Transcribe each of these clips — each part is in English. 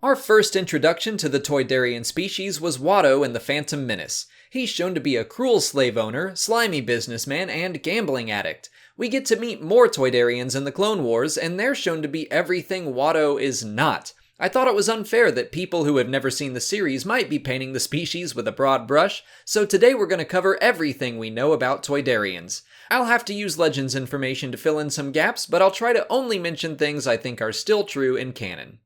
Our first introduction to the Toydarian species was Watto in The Phantom Menace. He's shown to be a cruel slave owner, slimy businessman, and gambling addict. We get to meet more Toydarians in the Clone Wars, and they're shown to be everything Watto is not. I thought it was unfair that people who have never seen the series might be painting the species with a broad brush, so today we're going to cover everything we know about Toydarians. I'll have to use Legends information to fill in some gaps, but I'll try to only mention things I think are still true in canon.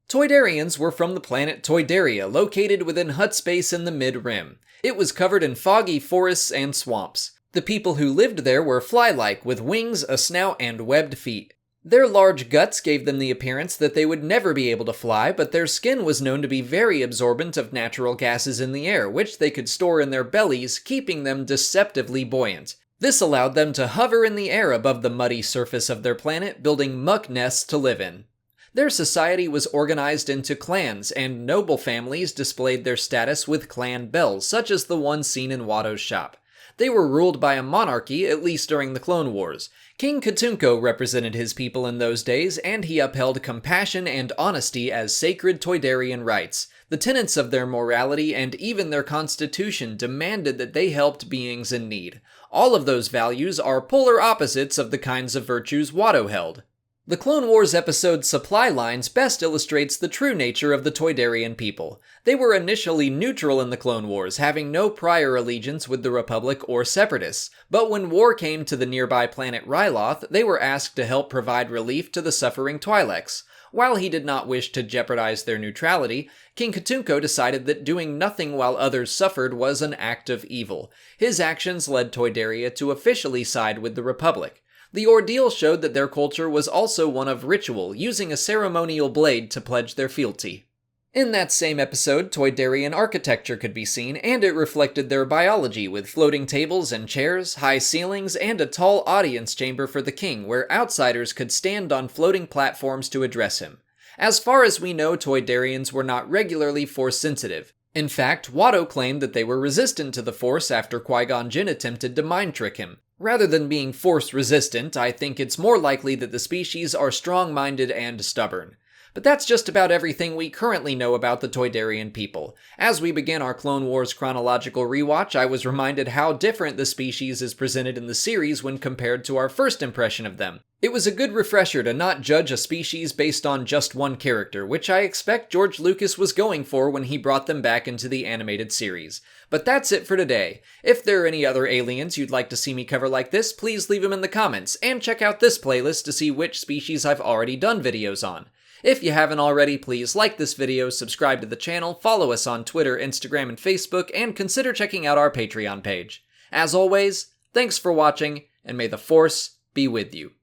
Toydarians were from the planet Toydaria, located within Hutt space in the Mid-Rim. It was covered in foggy forests and swamps. The people who lived there were fly-like, with wings, a snout, and webbed feet. Their large guts gave them the appearance that they would never be able to fly, but their skin was known to be very absorbent of natural gases in the air, which they could store in their bellies, keeping them deceptively buoyant. This allowed them to hover in the air above the muddy surface of their planet, building muck nests to live in. Their society was organized into clans, and noble families displayed their status with clan bells, such as the one seen in Watto's shop. They were ruled by a monarchy, at least during the Clone Wars. King Katunko represented his people in those days, and he upheld compassion and honesty as sacred Toydarian rights. The tenets of their morality and even their constitution demanded that they helped beings in need. All of those values are polar opposites of the kinds of virtues Watto held. The Clone Wars episode Supply Lines best illustrates the true nature of the Toydarian people. They were initially neutral in the Clone Wars, having no prior allegiance with the Republic or Separatists, but when war came to the nearby planet Ryloth, they were asked to help provide relief to the suffering Twi'leks. While he did not wish to jeopardize their neutrality, King Katunko decided that doing nothing while others suffered was an act of evil. His actions led Toydaria to officially side with the Republic. The ordeal showed that their culture was also one of ritual, using a ceremonial blade to pledge their fealty. In that same episode, Toydarian architecture could be seen, and it reflected their biology, with floating tables and chairs, high ceilings, and a tall audience chamber for the king, where outsiders could stand on floating platforms to address him. As far as we know, Toydarians were not regularly Force-sensitive. In fact, Watto claimed that they were resistant to the Force after Qui-Gon Jinn attempted to mind-trick him. Rather than being Force-resistant, I think it's more likely that the species are strong-minded and stubborn. But that's just about everything we currently know about the Toydarian people. As we begin our Clone Wars chronological rewatch, I was reminded how different the species is presented in the series when compared to our first impression of them. It was a good refresher to not judge a species based on just one character, which I expect George Lucas was going for when he brought them back into the animated series. But that's it for today. If there are any other aliens you'd like to see me cover like this, please leave them in the comments, and check out this playlist to see which species I've already done videos on. If you haven't already, please like this video, subscribe to the channel, follow us on Twitter, Instagram, and Facebook, and consider checking out our Patreon page. As always, thanks for watching, and may the Force be with you.